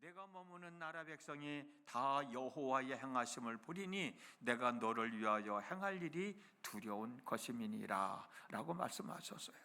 내가 머무는 나라 백성이 다 여호와의 행하심을 보리니 내가 너를 위하여 행할 일이 두려운 것임이니라 라고 말씀하셨어요.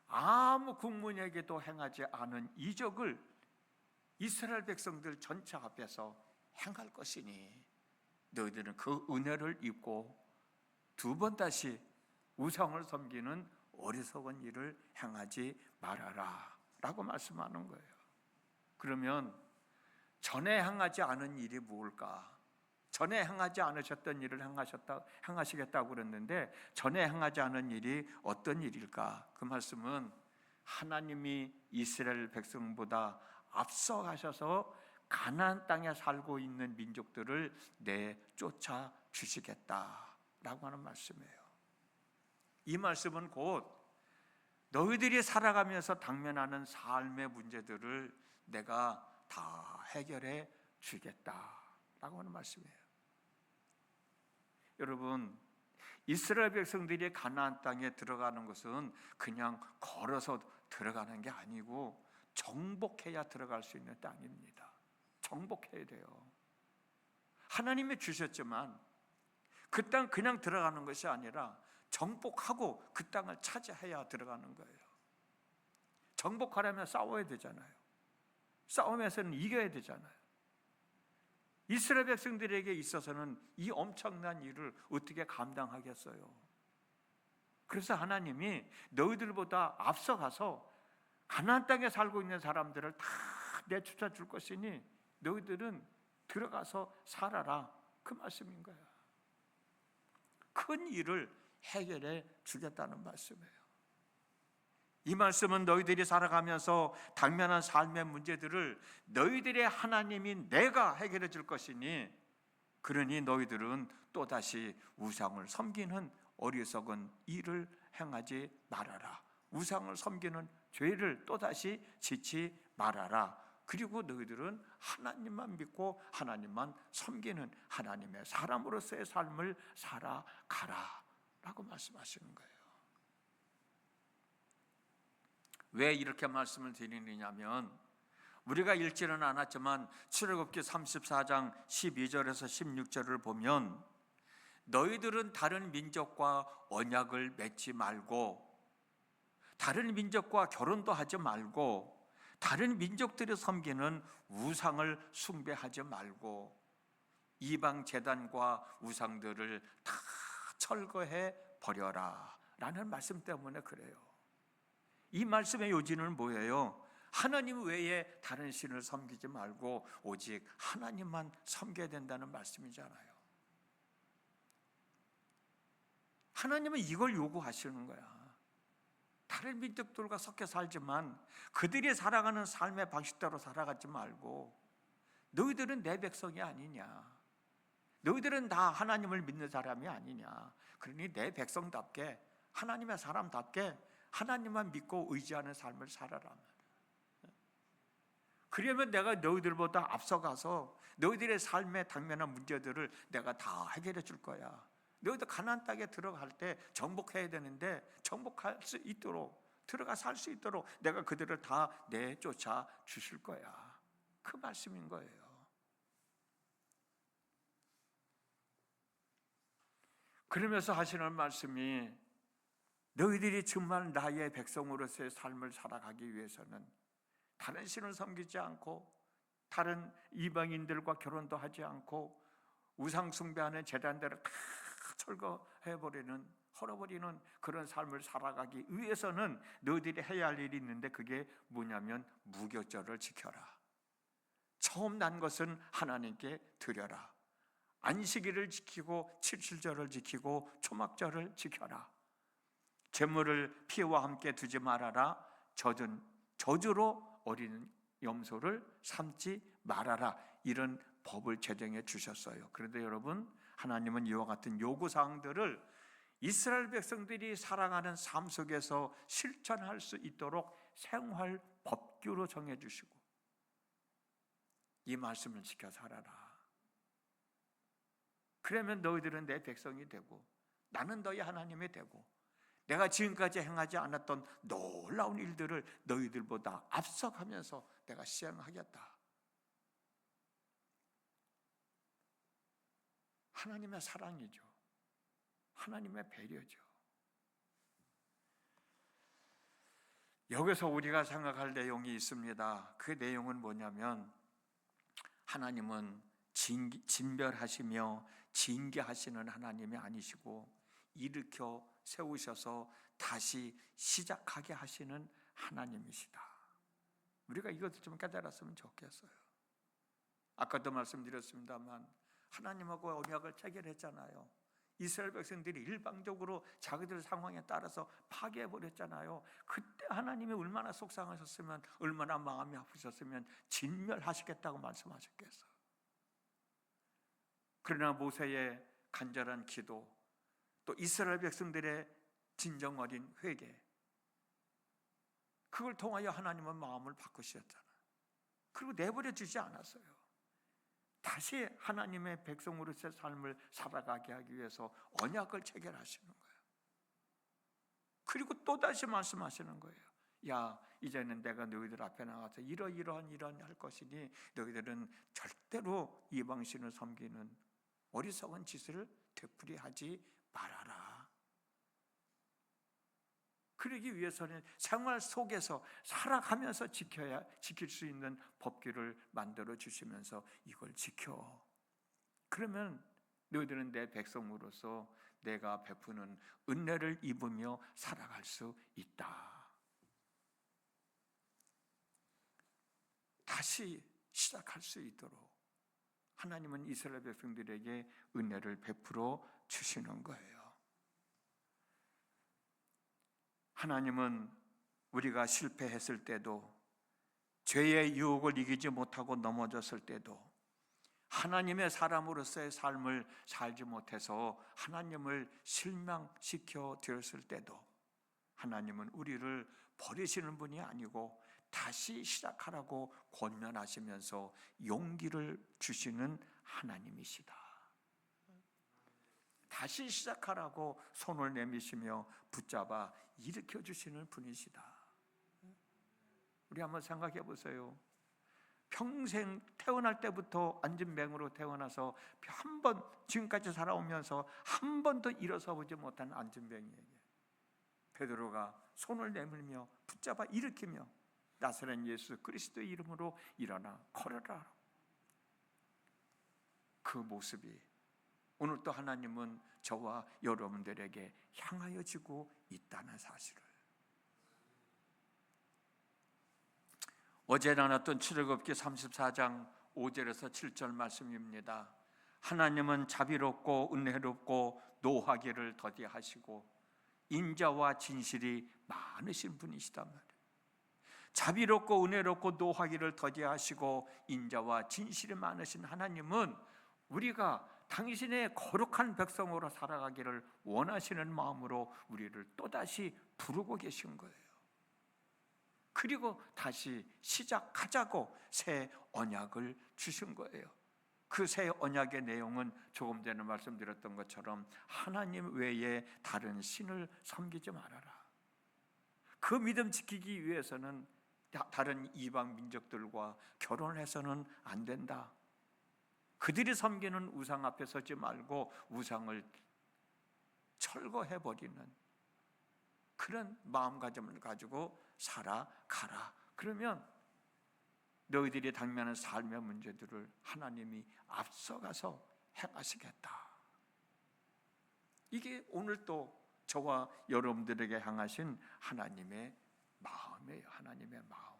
아무 국민에게도 행하지 않은 이적을 이스라엘 백성들 전체 앞에서 행할 것이니 너희들은 그 은혜를 입고 두 번 다시 우상을 섬기는 어리석은 일을 행하지 말아라 라고 말씀하는 거예요. 그러면 전에 행하지 않은 일이 무엇일까? 전에 행하지 않으셨던 일을 행하시겠다고 그랬는데 전에 행하지 않은 일이 어떤 일일까? 그 말씀은 하나님이 이스라엘 백성보다 앞서가셔서 가나안 땅에 살고 있는 민족들을 내쫓아 주시겠다라고 하는 말씀이에요. 이 말씀은 곧 너희들이 살아가면서 당면하는 삶의 문제들을 내가 다 해결해 주겠다라고 하는 말씀이에요. 여러분, 이스라엘 백성들이 가나안 땅에 들어가는 것은 그냥 걸어서 들어가는 게 아니고 정복해야 들어갈 수 있는 땅입니다. 정복해야 돼요. 하나님이 주셨지만 그 땅 그냥 들어가는 것이 아니라 정복하고 그 땅을 차지해야 들어가는 거예요. 정복하려면 싸워야 되잖아요. 싸움에서는 이겨야 되잖아요. 이스라엘 백성들에게 있어서는 이 엄청난 일을 어떻게 감당하겠어요? 그래서 하나님이 너희들보다 앞서가서 가나안 땅에 살고 있는 사람들을 다 내쫓아 줄 것이니 너희들은 들어가서 살아라, 그 말씀인 거야. 큰 일을 해결해 주겠다는 말씀이에요. 이 말씀은 너희들이 살아가면서 당면한 삶의 문제들을 너희들의 하나님인 내가 해결해 줄 것이니 그러니 너희들은 또다시 우상을 섬기는 어리석은 일을 행하지 말아라. 우상을 섬기는 죄를 또다시 짓지 말아라. 그리고 너희들은 하나님만 믿고 하나님만 섬기는 하나님의 사람으로서의 삶을 살아가라 라고 말씀하시는 거예요. 왜 이렇게 말씀을 드리느냐면 우리가 읽지는 않았지만 출애굽기 34장 12절에서 16절을 보면 너희들은 다른 민족과 언약을 맺지 말고 다른 민족과 결혼도 하지 말고 다른 민족들이 섬기는 우상을 숭배하지 말고 이방 제단과 우상들을 다 철거해 버려라 라는 말씀 때문에 그래요. 이 말씀의 요지는 뭐예요? 하나님 외에 다른 신을 섬기지 말고 오직 하나님만 섬겨야 된다는 말씀이잖아요. 하나님은 이걸 요구하시는 거야. 다른 민족들과 섞여 살지만 그들이 살아가는 삶의 방식대로 살아가지 말고 너희들은 내 백성이 아니냐, 너희들은 다 하나님을 믿는 사람이 아니냐, 그러니 내 백성답게 하나님의 사람답게 하나님만 믿고 의지하는 삶을 살아라. 그러면 내가 너희들보다 앞서가서 너희들의 삶의 당면한 문제들을 내가 다 해결해 줄 거야. 너희들 가나안 땅에 들어갈 때 정복해야 되는데 정복할 수 있도록, 들어가 살 수 있도록 내가 그들을 다 내쫓아 주실 거야. 그 말씀인 거예요. 그러면서 하시는 말씀이 너희들이 정말 나의 백성으로서의 삶을 살아가기 위해서는 다른 신을 섬기지 않고 다른 이방인들과 결혼도 하지 않고 우상 숭배하는 제단들을 다 철거해버리는, 헐어버리는 그런 삶을 살아가기 위해서는 너희들이 해야 할 일이 있는데 그게 뭐냐면 무교절을 지켜라. 처음 난 것은 하나님께 드려라. 안식일을 지키고 칠칠절을 지키고 초막절을 지켜라. 제물을 피와 함께 두지 말아라. 저주로 어린 염소를 삼지 말아라. 이런 법을 제정해 주셨어요. 그런데 여러분, 하나님은 이와 같은 요구사항들을 이스라엘 백성들이 살아가는 삶 속에서 실천할 수 있도록 생활 법규로 정해주시고 이 말씀을 지켜 살아라. 그러면 너희들은 내 백성이 되고 나는 너희 하나님이 되고 내가 지금까지 행하지 않았던 놀라운 일들을 너희들보다 앞서가면서 내가 시행하겠다. 하나님의 사랑이죠. 하나님의 배려죠. 여기서 우리가 생각할 내용이 있습니다. 그 내용은 뭐냐면 하나님은 진별하시며 징계하시는 하나님이 아니시고 일으켜 세우셔서 다시 시작하게 하시는 하나님이시다. 우리가 이것을 좀 깨달았으면 좋겠어요. 아까도 말씀드렸습니다만 하나님하고 언약을 체결했잖아요. 이스라엘 백성들이 일방적으로 자기들 상황에 따라서 파괴해버렸잖아요. 그때 하나님이 얼마나 속상하셨으면, 얼마나 마음이 아프셨으면 진멸하시겠다고 말씀하셨겠어요. 그러나 모세의 간절한 기도, 또 이스라엘 백성들의 진정 어린 회개, 그걸 통하여 하나님은 마음을 바꾸셨잖아요. 그리고 내버려 두지 않았어요. 다시 하나님의 백성으로서의 삶을 살아가게 하기 위해서 언약을 체결하시는 거예요. 그리고 또다시 말씀하시는 거예요. 야, 이제는 내가 너희들 앞에 나가서 이러한 할 것이니 너희들은 절대로 이방신을 섬기는 어리석은 짓을 되풀이하지 말아라. 그러기 위해서는 생활 속에서 살아가면서 지킬 수 있는 법규를 만들어 주시면서 이걸 지켜. 그러면 너희들은 내 백성으로서 내가 베푸는 은혜를 입으며 살아갈 수 있다. 다시 시작할 수 있도록 하나님은 이스라엘 백성들에게 은혜를 베풀어 주시는 거예요. 하나님은 우리가 실패했을 때도, 죄의 유혹을 이기지 못하고 넘어졌을 때도, 하나님의 사람으로서의 삶을 살지 못해서 하나님을 실망시켜 드렸을 때도 하나님은 우리를 버리시는 분이 아니고 다시 시작하라고 권면하시면서 용기를 주시는 하나님이시다. 다시 시작하라고 손을 내미시며 붙잡아 일으켜 주시는 분이시다. 우리 한번 생각해 보세요. 평생 태어날 때부터 안진뱅으로 태어나서 한 번, 지금까지 살아오면서 한 번도 일어서 보지 못한 안진뱅이에게 베드로가 손을 내밀며 붙잡아 일으키며 나사렛 예수 그리스도의 이름으로 일어나 걸어라. 그 모습이 오늘 또 하나님은 저와 여러분들에게 향하여 지고 있다는 사실을, 어제 나눴던 출애굽기 34장 5절에서 7절 말씀입니다. 하나님은 자비롭고 은혜롭고 노하기를 더디하시고 인자와 진실이 많으신 분이시단 말이에요. 자비롭고 은혜롭고 노하기를 더디하시고 인자와 진실이 많으신 하나님은 우리가 당신의 거룩한 백성으로 살아가기를 원하시는 마음으로 우리를 또다시 부르고 계신 거예요. 그리고 다시 시작하자고 새 언약을 주신 거예요. 그 새 언약의 내용은 조금 전에 말씀드렸던 것처럼 하나님 외에 다른 신을 섬기지 말아라. 그 믿음 지키기 위해서는 다른 이방 민족들과 결혼해서는 안 된다. 그들이 섬기는 우상 앞에 서지 말고 우상을 철거해버리는 그런 마음가짐을 가지고 살아가라. 그러면 너희들이 당면한 삶의 문제들을 하나님이 앞서가서 행하시겠다. 이게 오늘 또 저와 여러분들에게 향하신 하나님의 마음이에요. 하나님의 마음.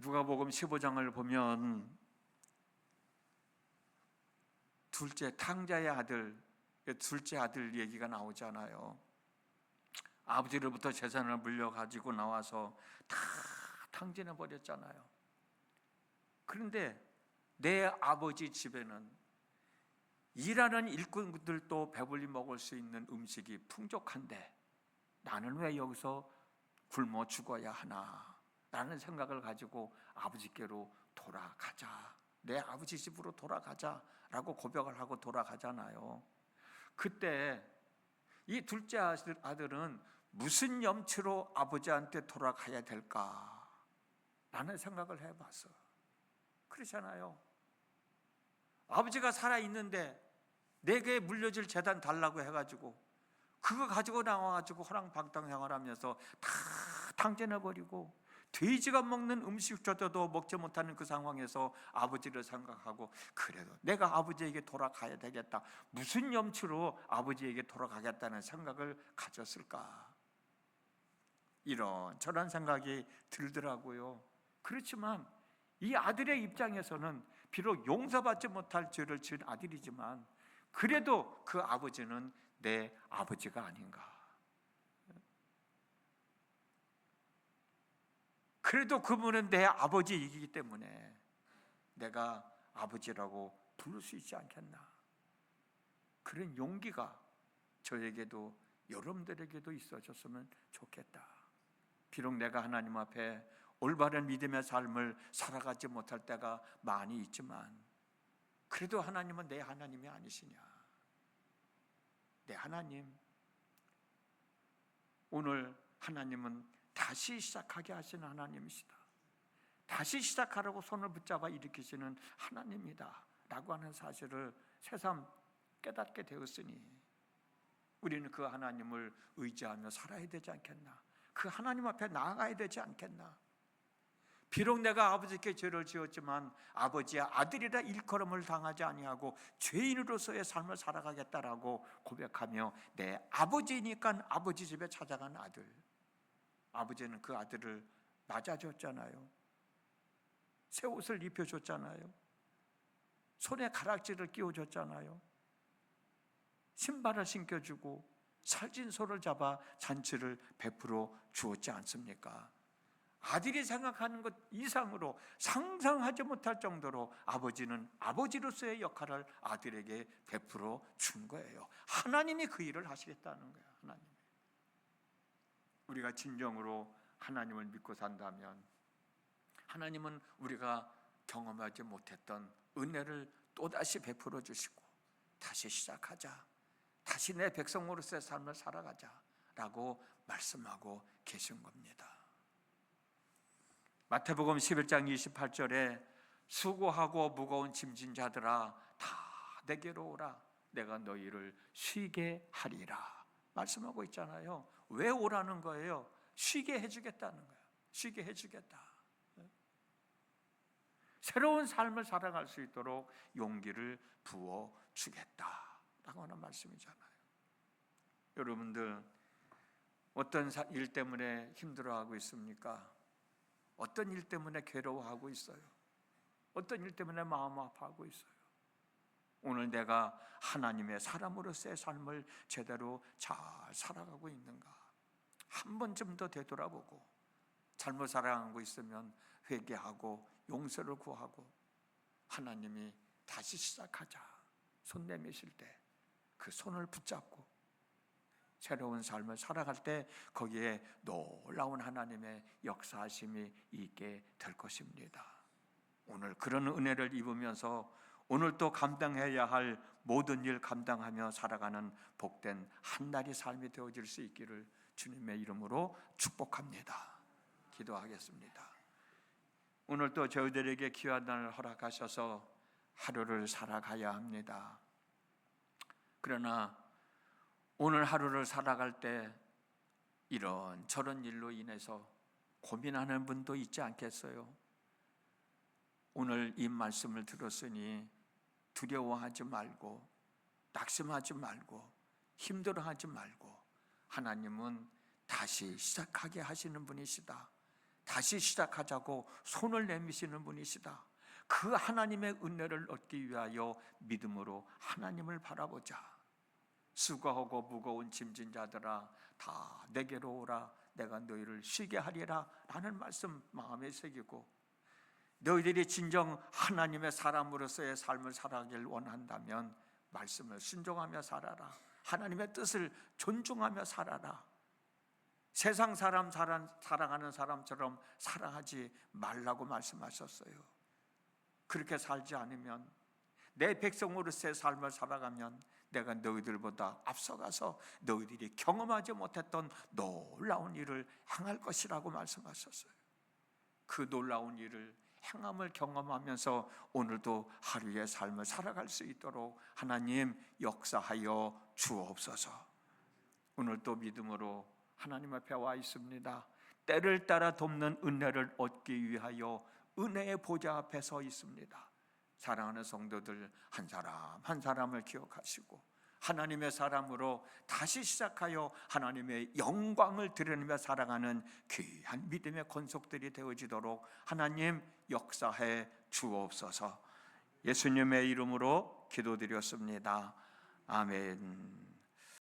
누가복음 15장을 보면 탕자의 아들, 둘째 아들 얘기가 나오잖아요. 아버지로부터 재산을 물려가지고 나와서 다 탕진해 버렸잖아요. 그런데 내 아버지 집에는 일하는 일꾼들도 배불리 먹을 수 있는 음식이 풍족한데 나는 왜 여기서 굶어 죽어야 하나? 라는 생각을 가지고 아버지께로 돌아가자, 내 아버지 집으로 돌아가자 라고 고백을 하고 돌아가잖아요. 그때 이 둘째 아들은 무슨 염치로 아버지한테 돌아가야 될까? 라는 생각을 해봤어. 그렇잖아요. 아버지가 살아있는데 내게 물려줄 재단 달라고 해가지고 그거 가지고 나와가지고 허랑방탕 생활하면서 다 탕진해버리고 돼지가 먹는 음식조차도 먹지 못하는 그 상황에서 아버지를 생각하고 그래도 내가 아버지에게 돌아가야 되겠다, 무슨 염치로 아버지에게 돌아가겠다는 생각을 가졌을까? 이런 저런 생각이 들더라고요. 그렇지만 이 아들의 입장에서는 비록 용서받지 못할 죄를 지은 아들이지만 그래도 그 아버지는 내 아버지가 아닌가. 그래도 그분은 내 아버지이기 때문에 내가 아버지라고 부를 수 있지 않겠나. 그런 용기가 저에게도 여러분들에게도 있어졌으면 좋겠다. 비록 내가 하나님 앞에 올바른 믿음의 삶을 살아가지 못할 때가 많이 있지만 그래도 하나님은 내 하나님이 아니시냐. 내 하나님, 오늘 하나님은 다시 시작하게 하시는 하나님이시다. 다시 시작하라고 손을 붙잡아 일으키시는 하나님이다 라고 하는 사실을 새삼 깨닫게 되었으니 우리는 그 하나님을 의지하며 살아야 되지 않겠나. 그 하나님 앞에 나아가야 되지 않겠나. 비록 내가 아버지께 죄를 지었지만 아버지의 아들이라 일컬음을 당하지 아니하고 죄인으로서의 삶을 살아가겠다라고 고백하며 내 아버지니까 아버지 집에 찾아간 아들, 아버지는 그 아들을 맞아줬잖아요. 새 옷을 입혀줬잖아요. 손에 가락지를 끼워줬잖아요. 신발을 신겨주고 살찐 소를 잡아 잔치를 베풀어 주었지 않습니까? 아들이 생각하는 것 이상으로 상상하지 못할 정도로 아버지는 아버지로서의 역할을 아들에게 베풀어 준 거예요. 하나님이 그 일을 하시겠다는 거예요. 하나님. 우리가 진정으로 하나님을 믿고 산다면 하나님은 우리가 경험하지 못했던 은혜를 또다시 베풀어 주시고 다시 시작하자, 다시 내 백성으로서의 삶을 살아가자 라고 말씀하고 계신 겁니다. 마태복음 11장 28절에 수고하고 무거운 짐진 자들아 다 내게로 오라, 내가 너희를 쉬게 하리라 말씀하고 있잖아요. 왜 오라는 거예요? 쉬게 해주겠다는 거예요. 쉬게 해주겠다. 새로운 삶을 살아갈 수 있도록 용기를 부어주겠다라고 하는 말씀이잖아요. 여러분들 어떤 일 때문에 힘들어하고 있습니까? 어떤 일 때문에 괴로워하고 있어요? 어떤 일 때문에 마음 아파하고 있어요? 오늘 내가 하나님의 사람으로서의 삶을 제대로 잘 살아가고 있는가? 한 번쯤 더 되돌아보고 잘못 살아가고 있으면 회개하고 용서를 구하고 하나님이 다시 시작하자 손 내미실 때 그 손을 붙잡고 새로운 삶을 살아갈 때 거기에 놀라운 하나님의 역사하심이 있게 될 것입니다. 오늘 그런 은혜를 입으면서 오늘 또 감당해야 할 모든 일 감당하며 살아가는 복된 한날의 삶이 되어질 수 있기를 주님의 이름으로 축복합니다. 기도하겠습니다. 오늘 또 저희들에게 귀한 날을 허락하셔서 하루를 살아가야 합니다. 그러나 오늘 하루를 살아갈 때 이런 저런 일로 인해서 고민하는 분도 있지 않겠어요? 오늘 이 말씀을 들었으니 두려워하지 말고 낙심하지 말고 힘들어하지 말고 하나님은 다시 시작하게 하시는 분이시다. 다시 시작하자고 손을 내미시는 분이시다. 그 하나님의 은혜를 얻기 위하여 믿음으로 하나님을 바라보자. 수고하고 무거운 짐진 자들아 다 내게로 오라, 내가 너희를 쉬게 하리라 라는 말씀 마음에 새기고 너희들이 진정 하나님의 사람으로서의 삶을 살아가길 원한다면 말씀을 순종하며 살아라. 하나님의 뜻을 존중하며 살아라. 세상 사람 사랑하는 사람처럼 사랑하지 말라고 말씀하셨어요. 그렇게 살지 않으면 내 백성으로서의 삶을 살아가면 내가 너희들보다 앞서가서 너희들이 경험하지 못했던 놀라운 일을 행할 것이라고 말씀하셨어요. 그 놀라운 일을 행함을 경험하면서 오늘도 하루의 삶을 살아갈 수 있도록 하나님 역사하여 주옵소서. 오늘도 믿음으로 하나님 앞에 와 있습니다. 때를 따라 돕는 은혜를 얻기 위하여 은혜의 보좌 앞에 서 있습니다. 사랑하는 성도들 한 사람 한 사람을 기억하시고 하나님의 사람으로 다시 시작하여 하나님의 영광을 드러내며 살아가는 귀한 믿음의 권속들이 되어지도록 하나님 역사해 주옵소서. 예수님의 이름으로 기도드렸습니다. 아멘.